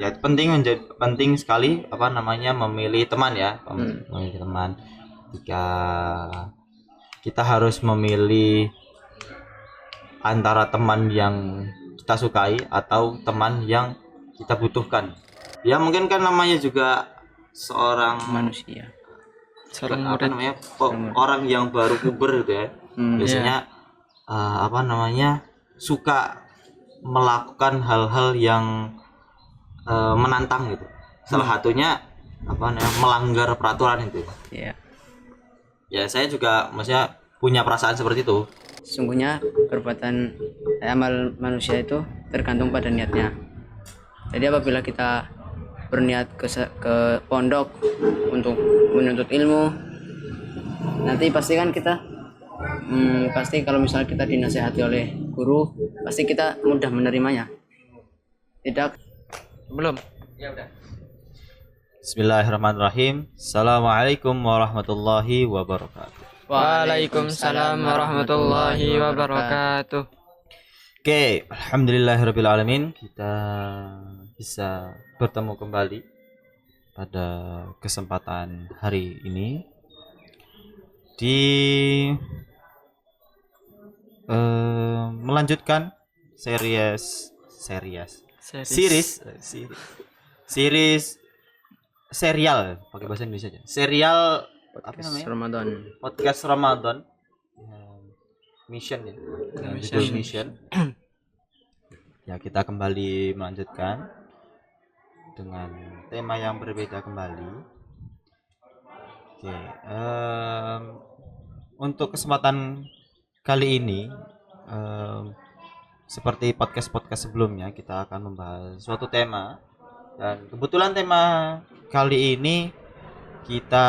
Ya penting sekali memilih teman ya, memilih teman. Jika kita harus memilih antara teman yang kita sukai atau teman yang kita butuhkan. Ya mungkin kan namanya juga seorang manusia, seorang apa murid. namanya orang yang baru puber gitu ya. Biasanya suka melakukan hal-hal yang menantang gitu. Salah satunya melanggar peraturan itu. Ya, Ya saya juga maksudnya punya perasaan seperti itu. sungguhnya perbuatan amal manusia itu tergantung pada niatnya. Jadi apabila kita berniat ke pondok untuk menuntut ilmu, nanti pasti kan kita pasti kalau misalnya kita dinasehati oleh guru, pasti kita mudah menerimanya. Tidak belum. Ya udah. Bismillahirrahmanirrahim. Assalamualaikum warahmatullahi wabarakatuh. Waalaikumsalam warahmatullahi wabarakatuh. Oke, alhamdulillahirrabbilalamin, kita bisa bertemu kembali pada kesempatan hari ini di melanjutkan series serial, pakai bahasa Indonesia aja. Serial podcast Ramadan. Mission ya. Mission. Ya, kita kembali melanjutkan dengan tema yang berbeda kembali. Oke, untuk kesempatan kali ini seperti podcast sebelumnya, kita akan membahas suatu tema, dan kebetulan tema kali ini kita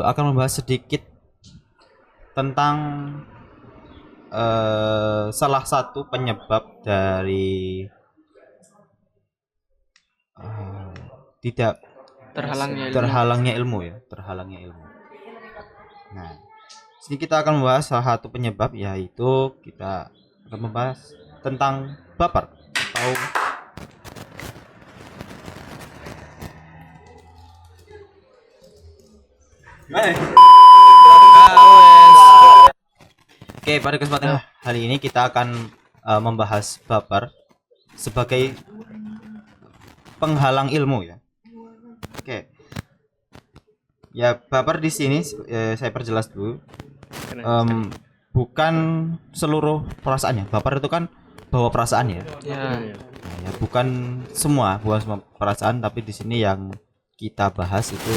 akan membahas sedikit tentang salah satu penyebab dari tidak terhalangnya ilmu. Nah, sini kita akan membahas salah satu penyebab, yaitu kita akan membahas tentang baper atau Oke, pada kesempatan hari ini kita akan membahas baper sebagai penghalang ilmu ya. Oke. Ya, baper di sini saya perjelas dulu. Bukan seluruh perasaannya. Baper itu kan bawa perasaan ya. Nah, ya bukan semua perasaan, tapi di sini yang kita bahas itu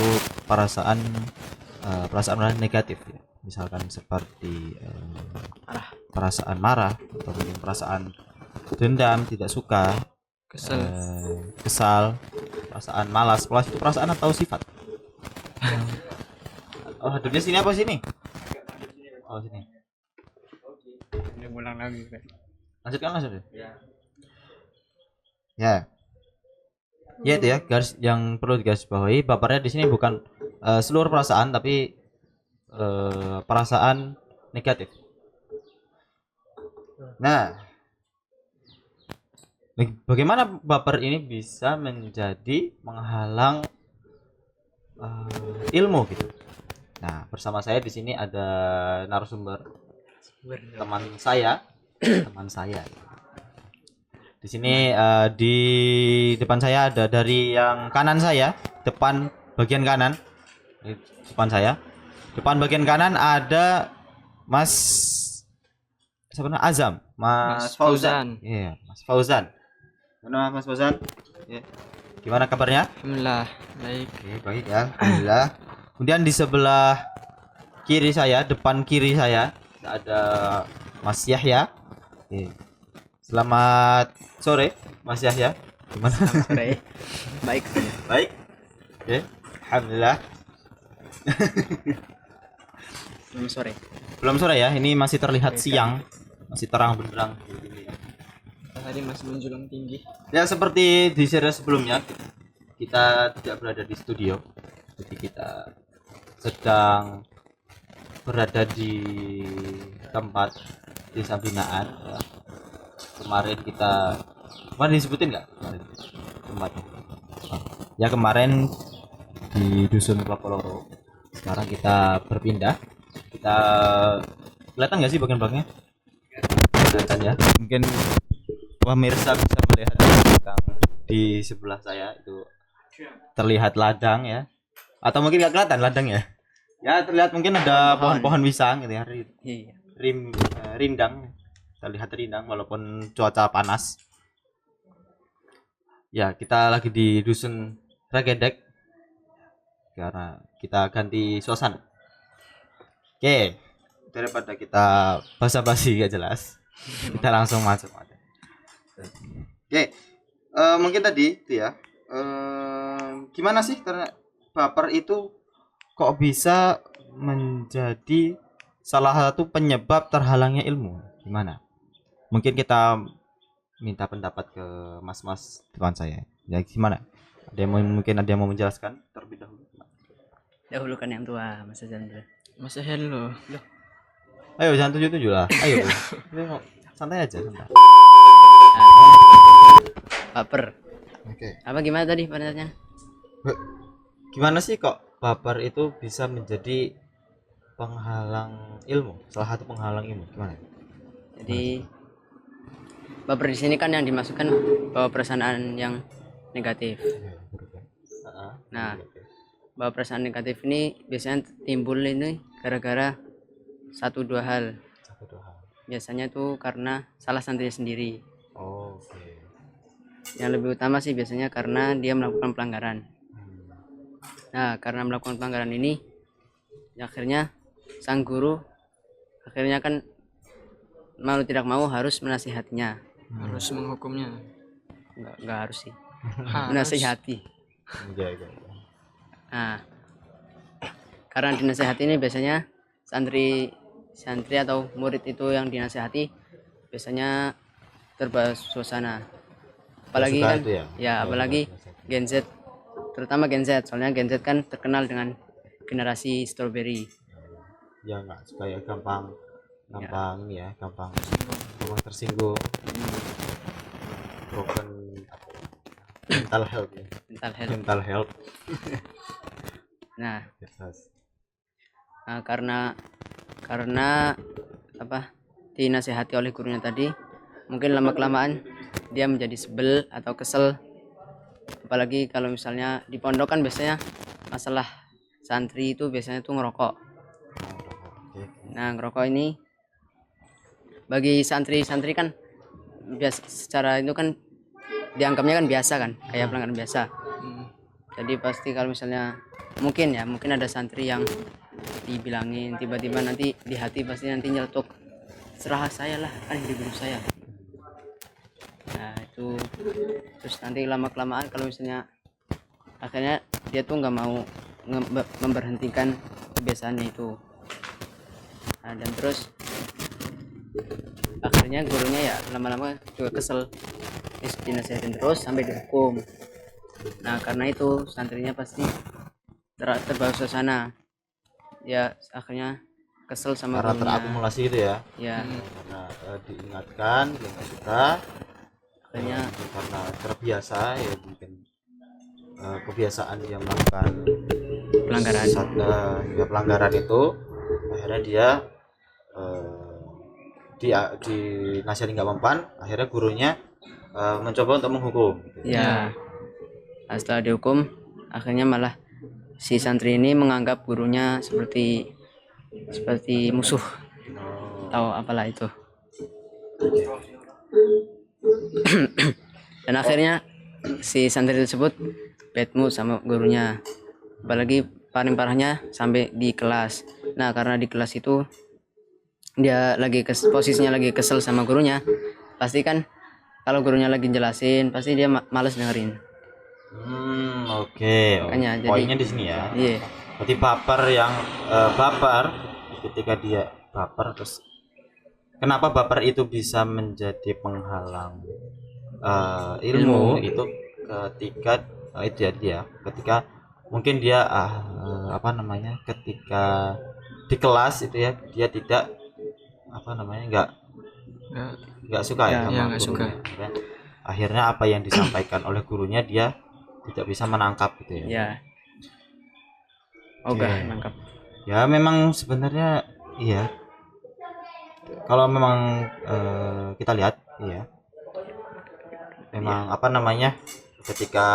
perasaan negatif ya. Misalkan seperti perasaan marah, atau mungkin perasaan dendam, tidak suka, kesal, perasaan malas. Itu perasaan atau sifat? Oh, hadapnya sini apa sini? Oh, sini. Ini ulang lagi. Lanjutkan langsung deh. Ya. Ya itu ya, garis yang perlu digarisbawahi, bapernya di sini bukan seluruh perasaan, tapi perasaan negatif. Nah, bagaimana baper ini bisa menjadi menghalang ilmu gitu. Nah, bersama saya di sini ada narasumber, teman saya. Di sini di depan saya ada, dari yang kanan saya, depan bagian kanan, depan bagian kanan ada Mas Azam, Mas Fauzan. Iya, Mas Fauzan. Gimana Mas Fauzan? Ya. Gimana kabarnya? Alhamdulillah, baik. Oke, baik ya. Alhamdulillah. Kemudian di sebelah kiri saya, depan kiri saya ada Mas Yahya. Oke. Selamat sore, Mas Yahya. Gimana? Selamat sore. Baik. Baik. Oke. Alhamdulillah. Belum sore ya. Ini masih terlihat siang. Masih terang benderang. Tadi masih menjulang tinggi. Ya, seperti di series sebelumnya, kita tidak berada di studio. Jadi kita sedang berada di tempat desa binaan ya. Kemarin kita Kemarin disebutin nggak kemarin tempatnya? Oh. Ya kemarin di dusun Klopoloro. Sekarang kita berpindah. Kita kelihatan nggak sih bagian-bagiannya? Kelihatan ya. Mungkin pemirsa bisa melihat di belakang di sebelah saya itu terlihat ladang ya. Atau mungkin nggak kelihatan ladang ya? Ya terlihat mungkin ada pohon-pohon pisang gitu ya. Iya. Rindang. Terlihat rindang walaupun cuaca panas. Ya kita lagi di dusun Regedek karena kita ganti suasana. Oke, daripada kita basa-basi gak jelas, kita langsung masuk aja. Oke, mungkin tadi itu ya, gimana sih karena baper itu kok bisa menjadi salah satu penyebab terhalangnya ilmu? Gimana? Mungkin kita minta pendapat ke mas-mas depan saya. Ya gimana? Mungkin ada yang mau menjelaskan terlebih dahulu. Dahulukan yang tua, Mas Chandra. Mas hello. Loh, Ayo jangan 77 lah. Ayo. Santai aja, santai. Baper. Oke. Apa gimana tadi pertanyaannya? Gimana sih kok baper itu bisa menjadi penghalang ilmu? Salah satu penghalang ilmu. Gimana? Jadi baper di sini kan yang dimasukkan bahwa perasaan yang negatif. Nah, bahwa perasaan negatif ini biasanya timbul ini gara-gara 1-2 hal. Biasanya tuh karena salah santri sendiri. Oh, oke. Yang lebih utama sih biasanya karena dia melakukan pelanggaran. Nah, karena melakukan pelanggaran ini akhirnya sang guru akhirnya kan mau tidak mau harus menasihatinya. harus menghukumnya. Enggak harus sih. Harus. Menasihati. Iya. Nah, karena dinasehati ini biasanya santri atau murid itu yang dinasehati biasanya terbawa suasana. Apalagi Suka kan itu ya? apalagi Gen Z, terutama Gen Z, soalnya Gen Z kan terkenal dengan generasi strawberry. Ya nggak suka ya gampang ini ya gampang tersinggung, broken mental health ya. Mental health. Nah, Yes. karena apa dinasehati oleh gurunya tadi, mungkin lama kelamaan dia menjadi sebel atau kesel. Apalagi kalau misalnya di pondok kan biasanya masalah santri itu biasanya tuh ngerokok. Nah, ngerokok ini bagi santri kan biasa, secara itu kan dianggapnya kan biasa kan, kayak pelanggaran biasa. Jadi pasti kalau misalnya mungkin ada santri yang dibilangin tiba-tiba nanti di hati pasti nanti nyeletuk, serah saya lah, kan hidup saya. Nah itu terus nanti lama kelamaan kalau misalnya akhirnya dia tuh nggak mau memberhentikan kebiasaannya itu. Nah, dan terus akhirnya gurunya ya lama-lama juga kesel, dinasihatin terus sampai dihukum. Nah karena itu santrinya pasti terbawa suasana, ya akhirnya kesel sama Karena gurunya. terakumulasi itu ya. Ya Karena diingatkan dia nggak suka, akhirnya karena terbiasa ya mungkin kebiasaan dia melakukan pelanggaran. Pelanggaran itu akhirnya dia dinasihati nggak mempan, akhirnya gurunya mencoba untuk menghukum gitu. Ya nah, setelah dihukum akhirnya malah si santri ini menganggap gurunya seperti musuh atau apalah itu. Dan akhirnya si santri tersebut bad mood sama gurunya, apalagi paling parahnya sampai di kelas. Nah karena di kelas itu dia posisinya lagi kesel sama gurunya, pasti kan kalau gurunya lagi jelasin pasti dia males dengerin. Oke. Makanya Poinnya di sini ya. Iya. Berarti baper ketika dia baper, terus kenapa baper itu bisa menjadi penghalang ilmu itu ketika ketika mungkin dia ketika di kelas itu ya dia tidak nggak suka ya, sama nggak suka. gurunya, ya. akhirnya apa yang disampaikan oleh gurunya dia tidak bisa menangkap gitu ya. Ya. Ogah nangkap. Ya memang sebenarnya iya. Kalau memang kita lihat iya. Memang apa namanya? Ketika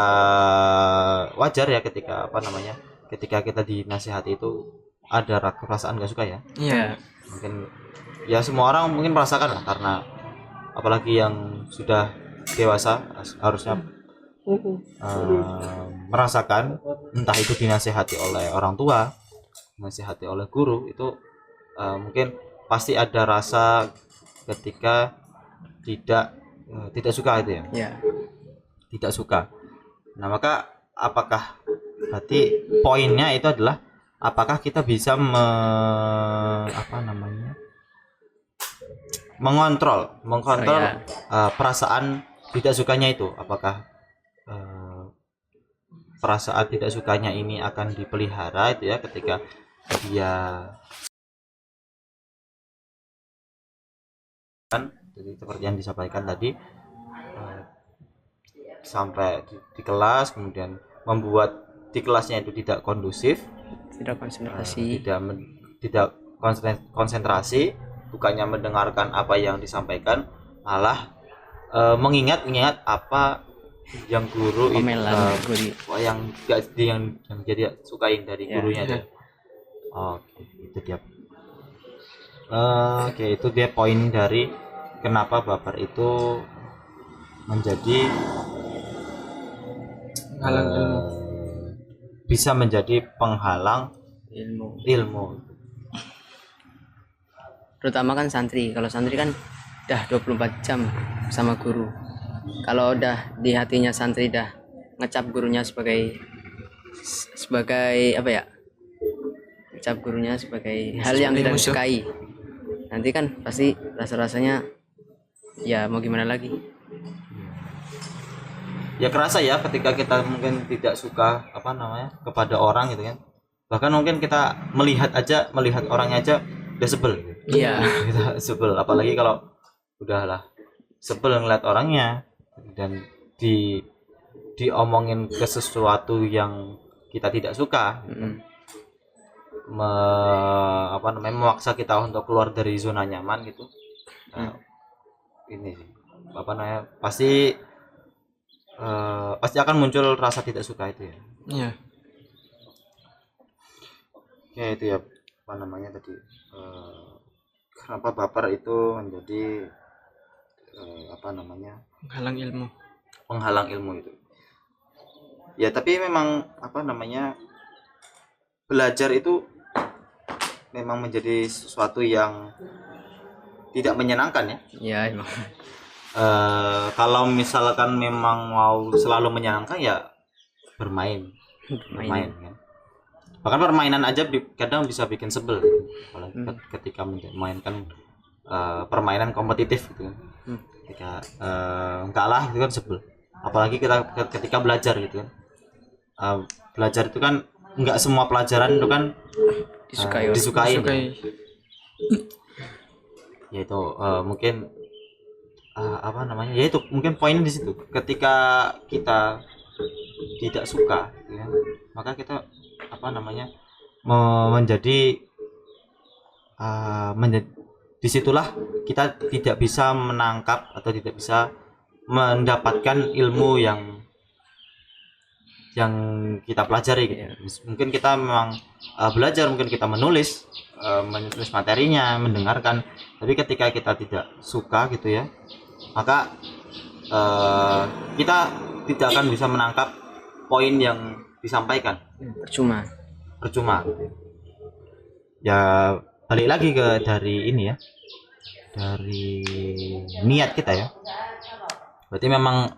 wajar ya ketika apa namanya? Ketika kita dinasihati itu ada perasaan nggak suka ya. Iya. Mungkin ya semua orang mungkin merasakan lah karena apalagi yang sudah dewasa harusnya merasakan entah itu dinasihati oleh orang tua, dinasihati oleh guru itu mungkin pasti ada rasa ketika tidak suka itu ya. Ya. Tidak suka. Nah, maka apakah berarti poinnya itu adalah apakah kita bisa mengontrol perasaan tidak sukanya itu? Apakah perasaan tidak sukanya ini akan dipelihara itu ya ketika dia kan jadi seperti yang disampaikan tadi sampai di kelas kemudian membuat di kelasnya itu tidak kondusif, Tidak konsentrasi. tidak konsentrasi, bukannya mendengarkan apa yang disampaikan, malah mengingat apa yang guru yang jadi sukain dari gurunya dia. Itu dia. Itu dia poin dari kenapa baper itu menjadi bisa menjadi penghalang ilmu. Terutama kan santri. Kalau santri kan udah 24 jam sama guru. Kalau udah di hatinya santri dah ngecap gurunya sebagai apa ya? Ngecap gurunya sebagai hal yang tidak disukai. Nanti kan pasti rasa-rasanya ya mau gimana lagi. Ya kerasa ya ketika kita mungkin tidak suka kepada orang gitu kan, bahkan mungkin kita melihat orangnya aja udah sebel gitu. Iya. Kita sebel, apalagi kalau udahlah sebel ngeliat orangnya dan diomongin ke sesuatu yang kita tidak suka gitu. Memaksa kita untuk keluar dari zona nyaman gitu. Ini pasti akan muncul rasa tidak suka itu ya. Iya. Ya itu ya tadi kenapa baper itu menjadi penghalang ilmu itu. Ya tapi memang belajar itu memang menjadi sesuatu yang tidak menyenangkan ya. Iya emang. Kalau misalkan memang mau selalu menyenangkan ya bermain kan. Bahkan permainan aja kadang bisa bikin sebel apalagi ketika memainkan permainan kompetitif gitu kan. Ketika kalah itu kan sebel, apalagi kita ketika belajar gitu kan. Belajar itu kan nggak semua pelajaran itu kan disukai. Ya itu mungkin ya itu mungkin poin di situ. Ketika kita tidak suka ya, maka kita menjadi disitulah kita tidak bisa menangkap atau tidak bisa mendapatkan ilmu yang kita pelajari gitu. Mungkin kita memang belajar, mungkin kita menulis materinya, mendengarkan, tapi ketika kita tidak suka gitu ya, maka kita tidak akan bisa menangkap poin yang disampaikan. Percuma. Ya balik lagi dari ini ya, dari niat kita ya. Berarti memang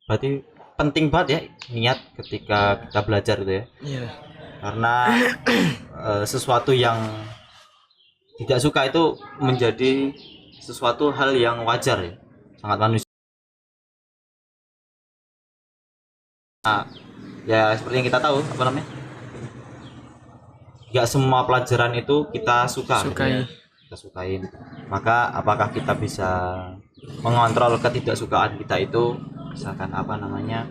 berarti penting banget ya niat ketika kita belajar itu ya. Iya. Karena sesuatu yang tidak suka itu menjadi sesuatu hal yang wajar ya, sangat manusia. Ya seperti yang kita tahu nggak semua pelajaran itu kita sukain. Maka apakah kita bisa mengontrol ketidaksukaan kita itu, misalkan apa namanya,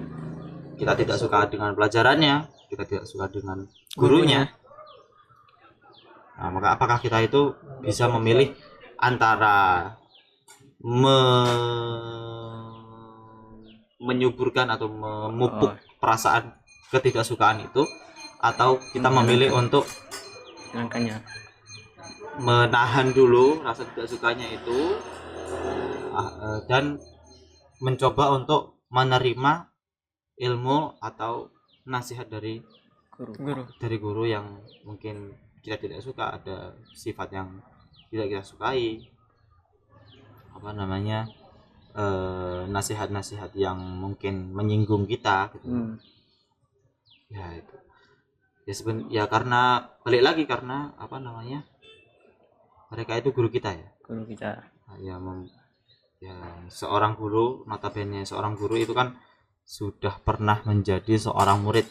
kita tidak suka dengan pelajarannya, kita tidak suka dengan gurunya. Nah, maka apakah kita itu bisa memilih antara menyuburkan atau memupuk perasaan ketidaksukaan itu, atau kita memilih untuk menahan dulu rasa tidak sukanya itu dan mencoba untuk menerima ilmu atau nasihat dari guru yang mungkin kita tidak suka, ada sifat yang tidak kita sukai, apa namanya, nasihat-nasihat yang mungkin menyinggung kita gitu. Ya itu ya karena balik lagi, karena apa namanya, mereka itu guru kita ya, ya seorang guru, notabene seorang guru itu kan sudah pernah menjadi seorang murid,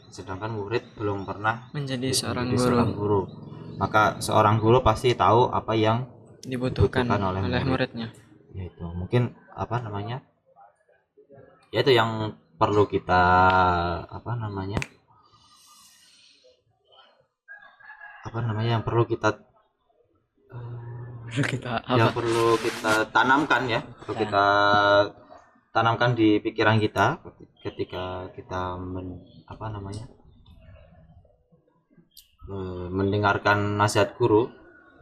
sedangkan murid belum pernah menjadi seorang guru. Maka seorang guru pasti tahu apa yang dibutuhkan oleh muridnya. Yaitu mungkin apa namanya, yaitu yang perlu kita yang perlu kita tanamkan ya, kita tanamkan di pikiran kita ketika kita mendengarkan nasihat guru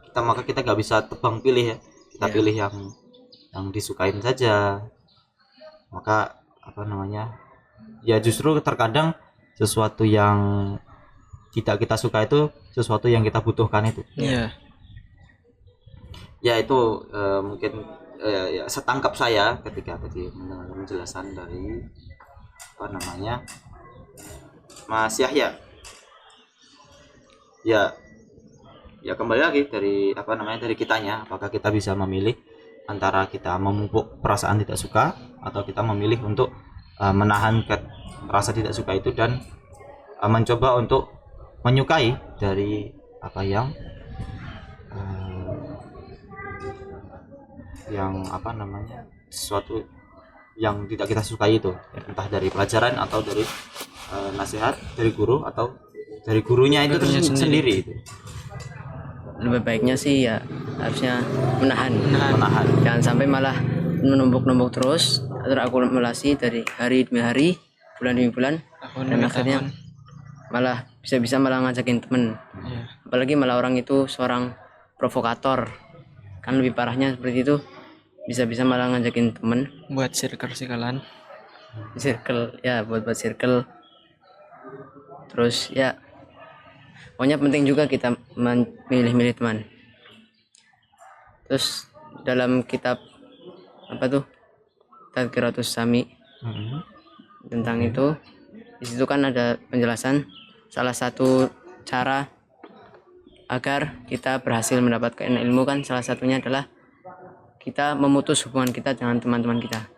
kita, maka kita nggak bisa tebang pilih ya, kita pilih yang disukain saja. Maka apa namanya, ya justru terkadang sesuatu yang tidak kita suka itu sesuatu yang kita butuhkan itu. Ya itu mungkin ya setangkap saya ketika tadi mendengar penjelasan dari Mas Yahya. Ya kembali lagi dari dari kitanya, apakah kita bisa memilih antara kita memupuk perasaan tidak suka atau kita memilih untuk menahan rasa tidak suka itu dan mencoba untuk menyukai dari apa yang sesuatu yang tidak kita sukai itu, entah dari pelajaran atau dari nasihat dari guru atau dari gurunya itu sendiri itu. Lebih baiknya sih ya harusnya menahan. Jangan sampai malah menumpuk terus terakumulasi dari hari demi hari, bulan demi bulan, dan akhirnya malah bisa malah ngajakin temen. Apalagi malah orang itu seorang provokator, kan lebih parahnya seperti itu, bisa malah ngajakin temen buat circle ya, buat circle. Terus ya pokoknya penting juga kita memilih teman. Terus dalam kitab Tadkiratus Sami tentang itu, di situ kan ada penjelasan salah satu cara agar kita berhasil mendapatkan ilmu kan salah satunya adalah kita memutus hubungan kita dengan teman-teman kita,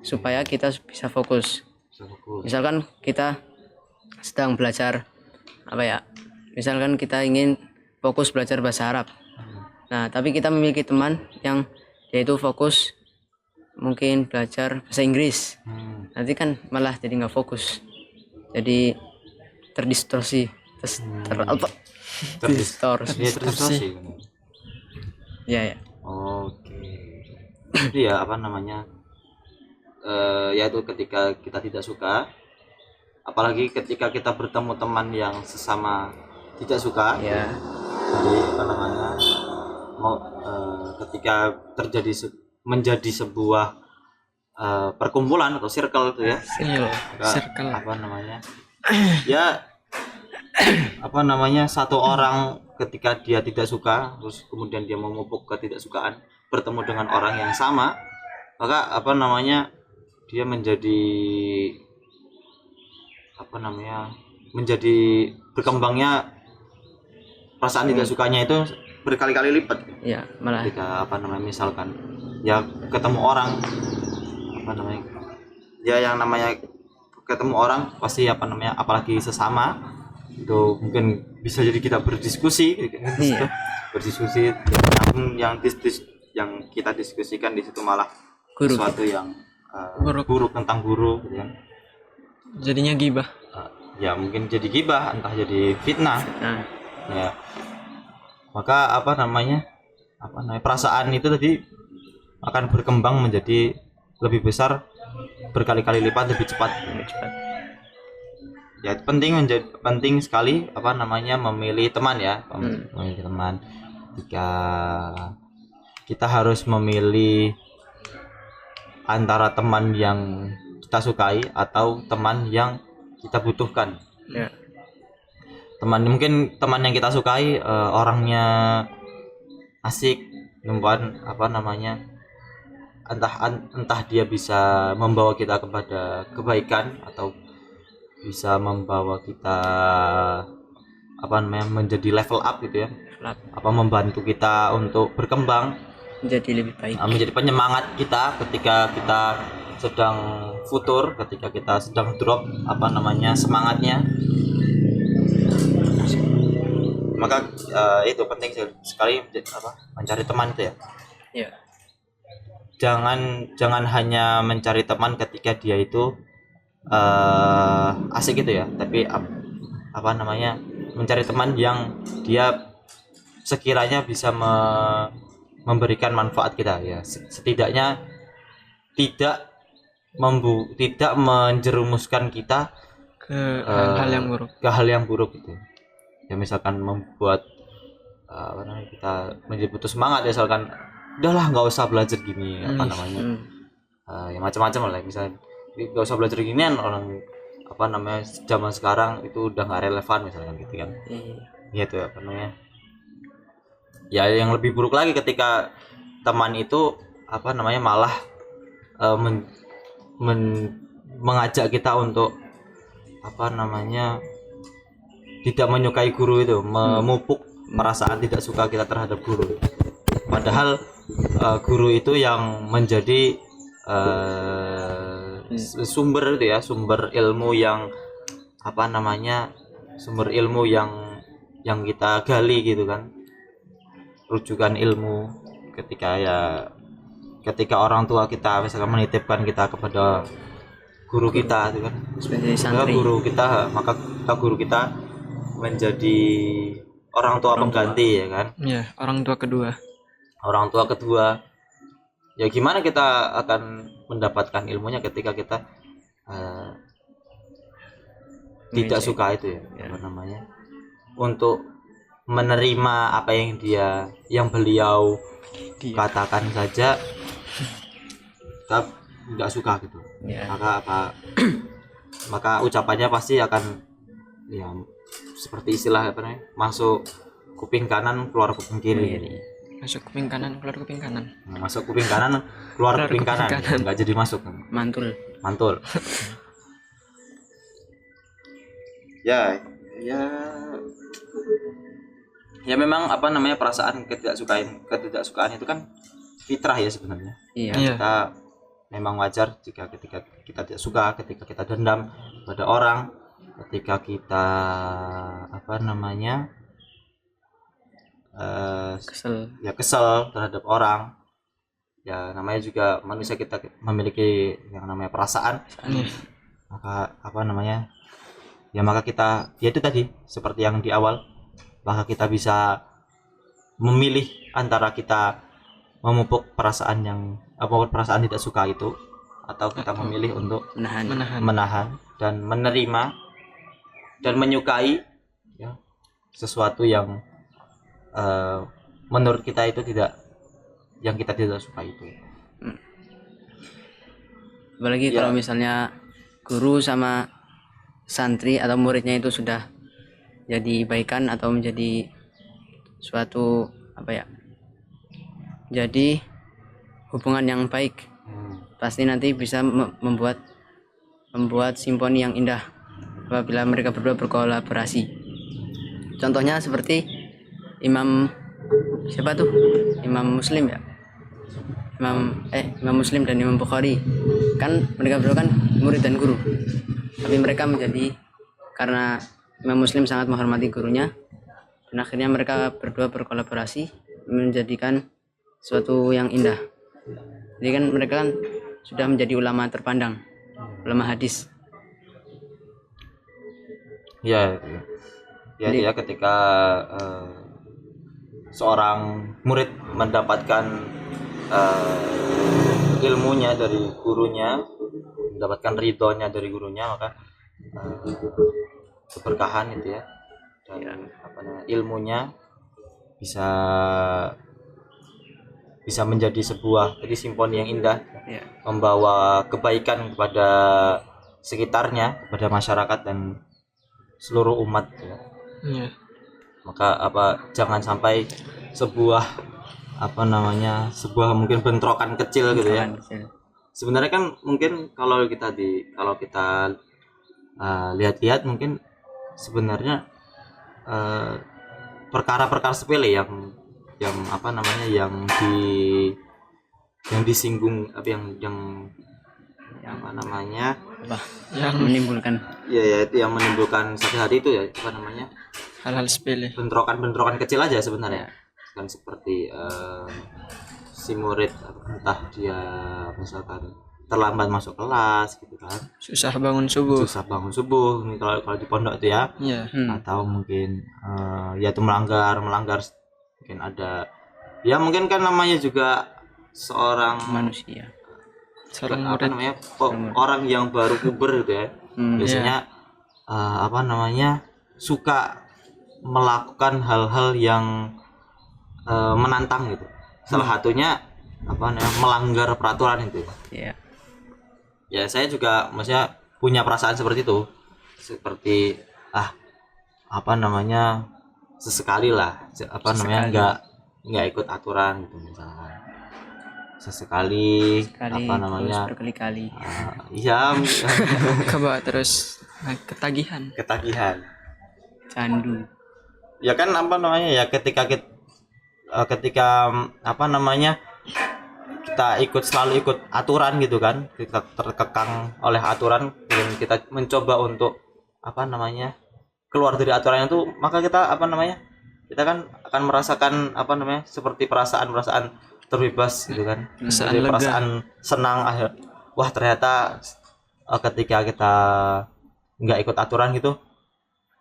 supaya kita bisa fokus. Misalkan kita sedang belajar misalkan kita ingin fokus belajar bahasa Arab, nah tapi kita memiliki teman yang dia itu fokus mungkin belajar bahasa Inggris, nanti kan malah jadi nggak fokus, jadi terdistorsi. Ya. Oke. Jadi ya yaitu ketika kita tidak suka, apalagi ketika kita bertemu teman yang sesama tidak suka, jadi ketika menjadi sebuah perkumpulan atau circle itu ya, satu orang ketika dia tidak suka terus kemudian dia memupuk ketidaksukaan, bertemu dengan orang yang sama, maka dia menjadi berkembangnya perasaan tidak sukanya itu berkali-kali lipat. Ya, malah ketika misalkan ya ketemu orang yang namanya ketemu orang pasti apalagi sesama itu mungkin bisa jadi kita berdiskusi berdiskusi yang yang kita diskusikan di situ malah Guru. sesuatu yang Buruk. buruk tentang guru gitu kan. Jadinya gibah. Ya mungkin jadi gibah, entah jadi fitnah. Nah, Ya. Maka apa namanya perasaan itu tadi akan berkembang menjadi lebih besar, berkali-kali lipat lebih cepat. Ya penting sekali memilih teman ya, memilih teman. Jika kita harus memilih antara teman yang kita sukai atau teman yang kita butuhkan. ya. Mungkin teman yang kita sukai orangnya asik, entah dia bisa membawa kita kepada kebaikan atau bisa membawa kita menjadi level up gitu ya, membantu kita untuk berkembang, Menjadi lebih baik. menjadi penyemangat kita ketika kita sedang futur, ketika kita sedang drop semangatnya. Maka itu penting sekali mencari teman itu ya. Ya. Jangan hanya mencari teman ketika dia itu asik gitu ya, tapi mencari teman yang dia sekiranya bisa memberikan manfaat kita ya, setidaknya tidak menjerumuskan kita Ke hal-hal yang buruk. Gitu ya. Misalkan membuat kita menjadi putus semangat ya, misalkan udahlah nggak usah belajar gini ya macam-macam lah, misalnya nggak usah belajar ginian, orang zaman sekarang itu udah nggak relevan misalkan gitu kan. Gitu ya, yang lebih buruk lagi ketika teman itu malah mengajak kita untuk tidak menyukai guru itu, memupuk perasaan tidak suka kita terhadap guru, padahal guru itu yang menjadi sumber itu ya, sumber ilmu yang yang kita gali gitu kan, rujukan ilmu. Ketika orang tua kita misalkan menitipkan kita kepada guru kita itu kan, Sebagai santri. maka guru kita menjadi orang tua pengganti ya kan. Ya, orang tua kedua. Ya gimana kita akan mendapatkan ilmunya ketika kita tidak suka itu ya, untuk menerima apa yang beliau katakan saja kita tidak suka gitu. Maka ucapannya pasti akan ya seperti istilah masuk kuping kanan keluar kuping kiri. Masuk kuping kanan, keluar kuping kanan. Masuk kuping kanan, keluar kuping kanan. Enggak jadi masuk. Mantul. Ya memang perasaan ketidaksukaan itu kan fitrah ya sebenarnya. Iya. Kita memang wajar ketika kita tidak suka, ketika kita dendam pada orang, ketika kita kesel terhadap orang. Ya namanya juga manusia, kita memiliki yang namanya perasaan. Maka kita ya itu tadi seperti yang di awal, maka kita bisa memilih antara kita memupuk perasaan tidak suka itu, atau kita memilih untuk menahan dan menerima dan menyukai ya sesuatu yang menurut kita itu kita tidak suka itu. Apalagi kalau misalnya guru sama santri atau muridnya itu sudah jadi baikan atau menjadi suatu jadi hubungan yang baik, pasti nanti bisa membuat simfoni yang indah apabila mereka berdua berkolaborasi. Contohnya seperti Imam Muslim ya, Imam Muslim dan Imam Bukhari, kan mereka berdua kan murid dan guru, tapi mereka karena Imam Muslim sangat menghormati gurunya, dan akhirnya mereka berdua berkolaborasi menjadikan suatu yang indah. Jadi kan mereka kan sudah menjadi ulama terpandang, ulama hadis. Ya, ya, Jadi- ya ketika seorang murid mendapatkan ilmunya dari gurunya, mendapatkan ridhonya dari gurunya, maka keberkahan itu ya, dan apa namanya, ilmunya bisa menjadi sebuah jadi simfoni yang indah, Ya. membawa kebaikan kepada sekitarnya, kepada masyarakat dan seluruh umat ya. Iya. Maka jangan sampai sebuah sebuah mungkin bentrokan kecil gitu ya. Sebenarnya kan mungkin kalau kita lihat-lihat mungkin sebenarnya perkara-perkara sepele yang disinggung Yang menimbulkan ya itu yang menimbulkan sakit hati itu ya Hal-hal sepele. bentrokan kecil aja sebenarnya. Kan seperti si murid entah dia misalkan terlambat masuk kelas gitu kan, Susah bangun subuh. ini kalau di pondok itu ya. Iya. Atau mungkin ya itu melanggar mungkin ada ya, mungkin kan namanya juga seorang manusia. Seorang apa murid. namanya orang yang baru puber gitu ya. Biasanya suka melakukan hal-hal yang menantang gitu. Salah satunya melanggar peraturan itu. Iya. Ya saya juga maksudnya punya perasaan seperti itu, seperti sesekali lah nggak ikut aturan gitu misalkan, sesekali terus berkali-kali. iya Coba terus ketagihan. Candu. Ya kan ketika kita selalu ikut aturan gitu kan, kita terkekang oleh aturan dan kita mencoba untuk keluar dari aturan itu, maka kita kita kan akan merasakan seperti perasaan terbebas gitu kan, Perasaan jadi lega. perasaan senang wah ternyata ketika kita nggak ikut aturan gitu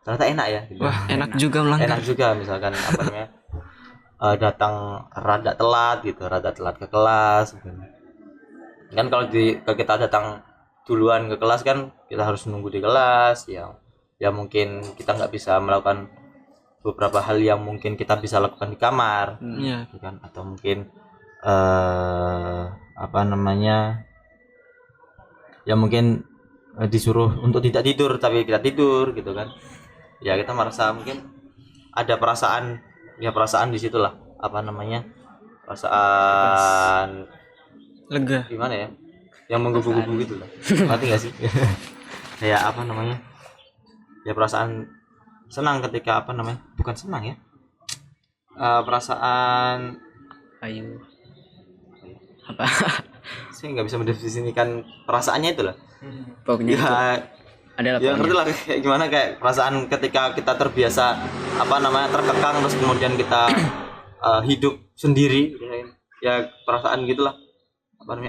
ternyata enak ya gitu. Wah, enak juga melanggar. Enak juga misalkan datang rada telat ke kelas gitu. Kan kalau kita datang duluan ke kelas kan kita harus nunggu di kelas ya mungkin kita nggak bisa melakukan beberapa hal yang mungkin kita bisa lakukan di kamar. Iya. Gitu kan, atau mungkin ya mungkin disuruh untuk tidak tidur tapi kita tidur gitu kan, ya kita merasa mungkin ada perasaan di situlah perasaan Lega. gimana ya, yang menggebu-gebu gitu lah. Ngerti nggak sih? Kayak ya perasaan senang ketika bukan senang ya, perasaan saya nggak bisa mendefinisikan perasaannya itu lah. Pokoknya itu adalah Ya ngerti lah kayak gimana, kayak perasaan ketika kita terbiasa terkekang terus kemudian kita hidup sendiri ya perasaan gitulah,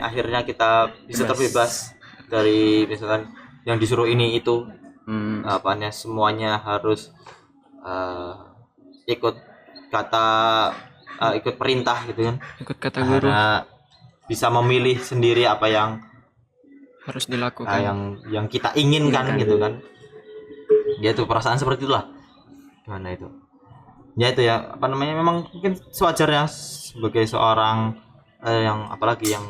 akhirnya kita bisa terbebas dari misalkan yang disuruh ini itu, semuanya harus ikut perintah gitu kan, Ikut kata guru. karena bisa memilih sendiri apa yang Harus dilakukan. yang kita inginkan gitu kan. Ya itu perasaan seperti itulah. Gimana itu? Ya itu ya memang mungkin sewajarnya sebagai seorang yang apalagi yang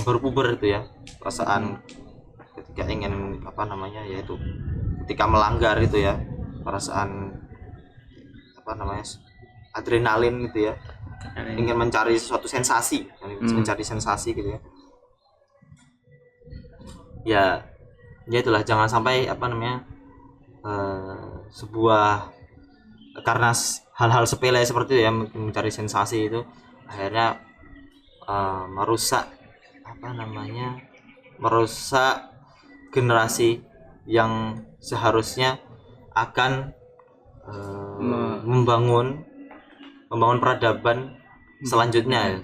baru puber itu ya, perasaan ketika ingin yaitu ketika melanggar itu ya, perasaan adrenalin gitu ya, ingin mencari suatu sensasi, mencari sensasi gitu ya. Ya itulah, jangan sampai sebuah karena hal-hal sepele seperti itu ya, mencari sensasi itu akhirnya merusak generasi yang seharusnya akan membangun peradaban selanjutnya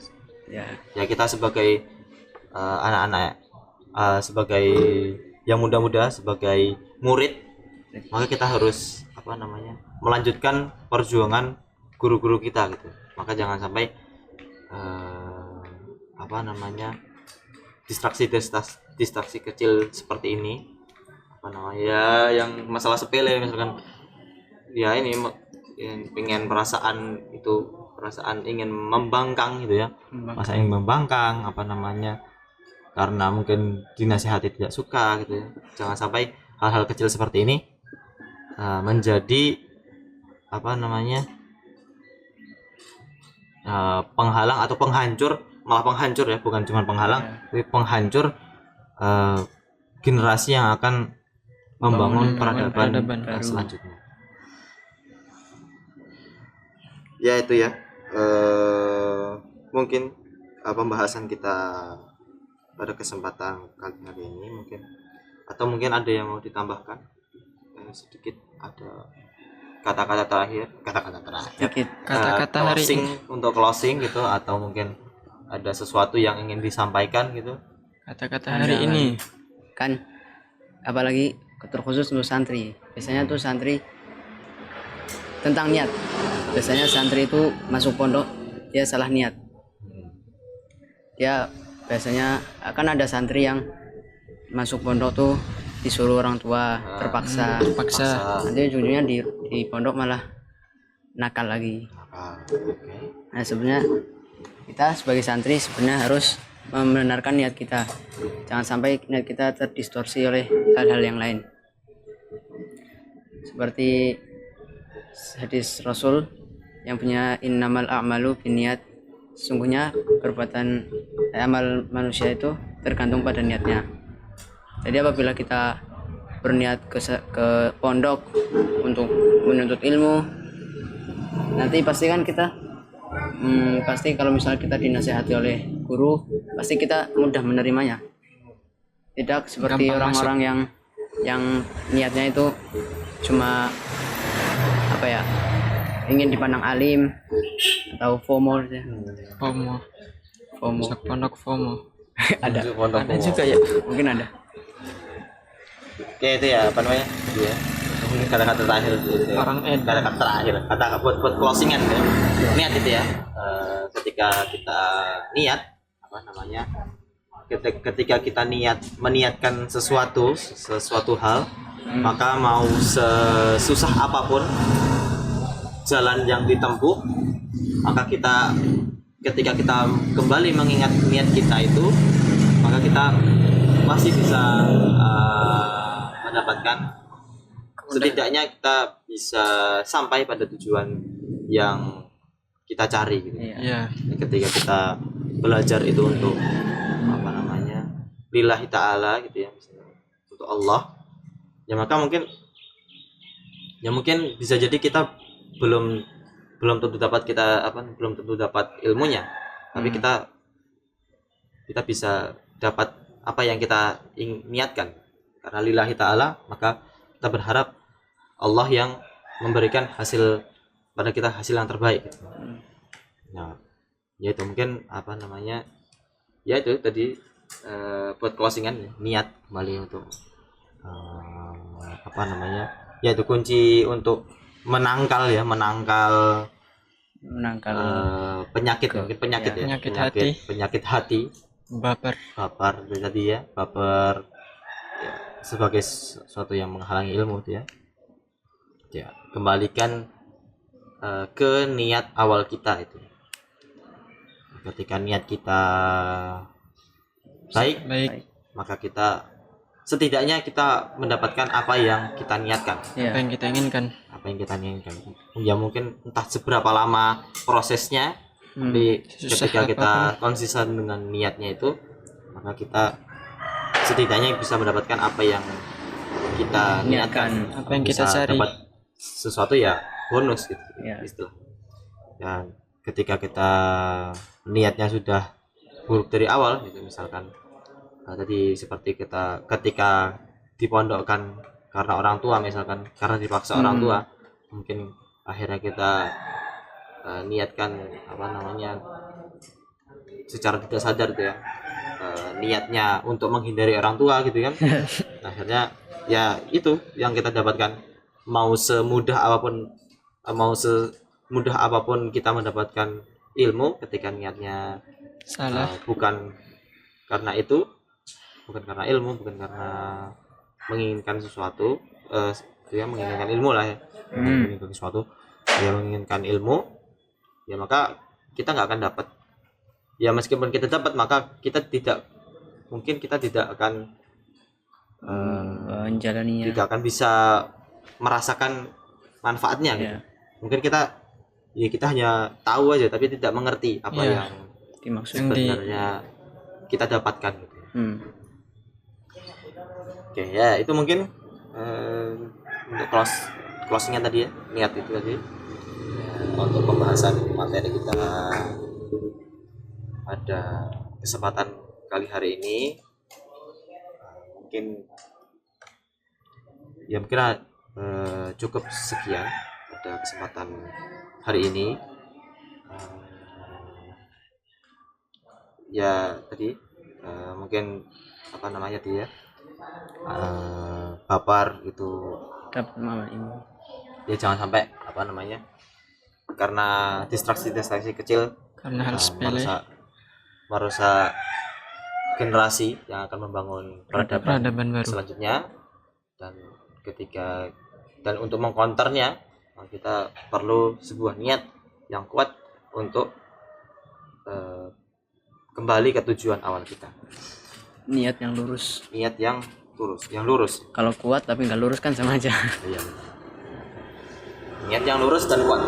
Ya, ya kita sebagai anak-anak sebagai yang muda-muda, sebagai murid, maka kita harus melanjutkan perjuangan guru-guru kita gitu. Maka jangan sampai distraksi kecil seperti ini, ya yang masalah sepele misalkan ya ini yang pengen perasaan ingin membangkang gitu ya, masa ingin membangkang karena mungkin dinasihati tidak suka gitu ya. Jangan sampai hal-hal kecil seperti ini menjadi penghalang atau malah penghancur ya, bukan cuma penghalang tapi penghancur generasi yang akan membangun peradaban baru. selanjutnya. Ya itu ya, mungkin pembahasan kita pada kesempatan kali hari ini mungkin ada yang mau ditambahkan sedikit, ada kata-kata terakhir sedikit. Kata-kata hari closing, ini. untuk closing gitu, atau mungkin ada sesuatu yang ingin disampaikan gitu. Kata-kata hari ini. Kan apalagi terkhusus untuk santri. Biasanya tuh santri tentang niat. Biasanya santri itu masuk pondok dia salah niat. Dia biasanya akan ada santri yang masuk pondok tuh disuruh orang tua, terpaksa. Nanti ujungnya di pondok malah nakal lagi. Nah sebenarnya kita sebagai santri sebenarnya harus membenarkan niat kita, jangan sampai niat kita terdistorsi oleh hal-hal yang lain. Seperti hadis Rasul yang punya innamal a'malu binniyat, sesungguhnya perbuatan amal manusia itu tergantung pada niatnya. Jadi apabila kita berniat ke pondok untuk menuntut ilmu, nanti pasti kan kita pasti kalau misalnya kita dinasihati oleh guru, pasti kita mudah menerimanya. Tidak seperti orang-orang yang niatnya itu cuma ingin dipandang alim atau FOMO ya. FOMO. Masuk pondok FOMO. Ada juga ya, mungkin ada. Oke, itu ya dia mungkin kata-kata terakhir gitu ya. Kata-kata terakhir, kata buat closingan ya. Niat itu ya, ketika kita niat ketika kita meniatkan sesuatu hal, maka mau sesusah apapun jalan yang ditempuh, maka ketika kita kembali mengingat niat kita itu, maka kita masih bisa mendapatkan, setidaknya kita bisa sampai pada tujuan yang kita cari gitu. Iya. Ketika kita belajar itu untuk lillahi ta'ala gitu ya, misalnya untuk Allah, ya maka mungkin bisa jadi kita belum tentu dapat ilmunya, tapi kita bisa dapat apa yang kita niatkan karena lillahi ta'ala, maka kita berharap Allah yang memberikan hasil pada kita, hasil yang terbaik gitu. Nah, ya itu mungkin ya itu tadi buat closingan, niat kembali untuk ya itu kunci untuk menangkal penyakit penyakit hati, baper tadi ya, ya, sebagai sesuatu yang menghalangi ilmu itu ya kembalikan ke niat awal kita itu. Ketika niat kita baik, maka setidaknya kita mendapatkan apa yang kita niatkan, apa yang kita inginkan. Ya mungkin entah seberapa lama prosesnya, tapi ketika kita konsisten dengan niatnya itu, maka kita setidaknya bisa mendapatkan apa yang kita niatkan, apa yang kita cari. Dapat sesuatu ya bonus gitu, istilah. Dan ketika kita niatnya sudah buruk dari awal gitu, misalkan tadi seperti kita ketika dipondokkan karena orang tua, misalkan karena dipaksa orang tua, mungkin akhirnya kita niatkan apa namanya secara tidak sadar tuh ya, niatnya untuk menghindari orang tua gitu kan. Akhirnya ya itu yang kita dapatkan, mau semudah apapun kita mendapatkan ilmu, ketika niatnya Salah. bukan karena itu, bukan karena ilmu, bukan karena menginginkan sesuatu, ya menginginkan ilmu lah ya, menginginkan sesuatu, ya menginginkan ilmu, ya maka kita nggak akan dapat. Ya meskipun kita dapat, maka kita tidak akan menjalaninya. tidak akan bisa merasakan manfaatnya gitu. Ya, Mungkin kita hanya tahu aja tapi tidak mengerti apa Iya. yang dimaksud. sebenarnya kita dapatkan gitu. Oke, ya itu mungkin untuk closingnya tadi ya, niat itu tadi ya, untuk pembahasan materi kita pada kesempatan kali hari ini. Mungkin cukup sekian pada kesempatan hari ini. Ya tadi mungkin apa namanya dia baper itu Dapat malam ini. ya jangan sampai apa namanya karena distraksi kecil Karena hal sepele. merusak generasi yang akan membangun Peradaban baru. selanjutnya. Dan untuk mengkonternya kita perlu sebuah niat yang kuat untuk kembali ke tujuan awal kita. Niat yang lurus. Kalau kuat tapi nggak lurus kan sama aja. Iya. Niat yang lurus dan kuat.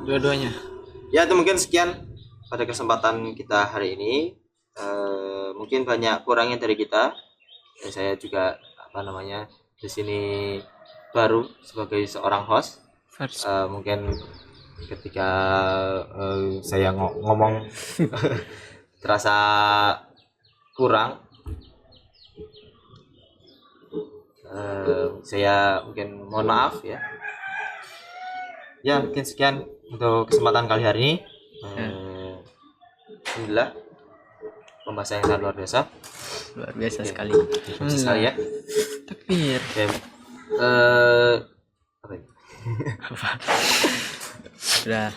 Dua-duanya. Ya itu mungkin sekian pada kesempatan kita hari ini. Mungkin banyak kurangnya dari kita. Dan saya juga apa namanya di sini baru sebagai seorang host. First. Mungkin ketika saya ngomong terasa kurang, saya mungkin mohon maaf ya. Ya mungkin sekian untuk kesempatan kali hari ini. Alhamdulillah pembahasan yang sangat luar biasa. Luar biasa sekali. Luar sekali ya. Takbir. Oke. Apa ini? Sudah.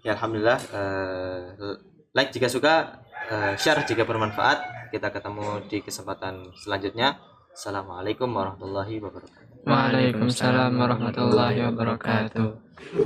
Ya alhamdulillah. Like jika suka, share jika bermanfaat. Kita ketemu di kesempatan selanjutnya. Assalamualaikum warahmatullahi wabarakatuh. Waalaikumsalam warahmatullahi wabarakatuh.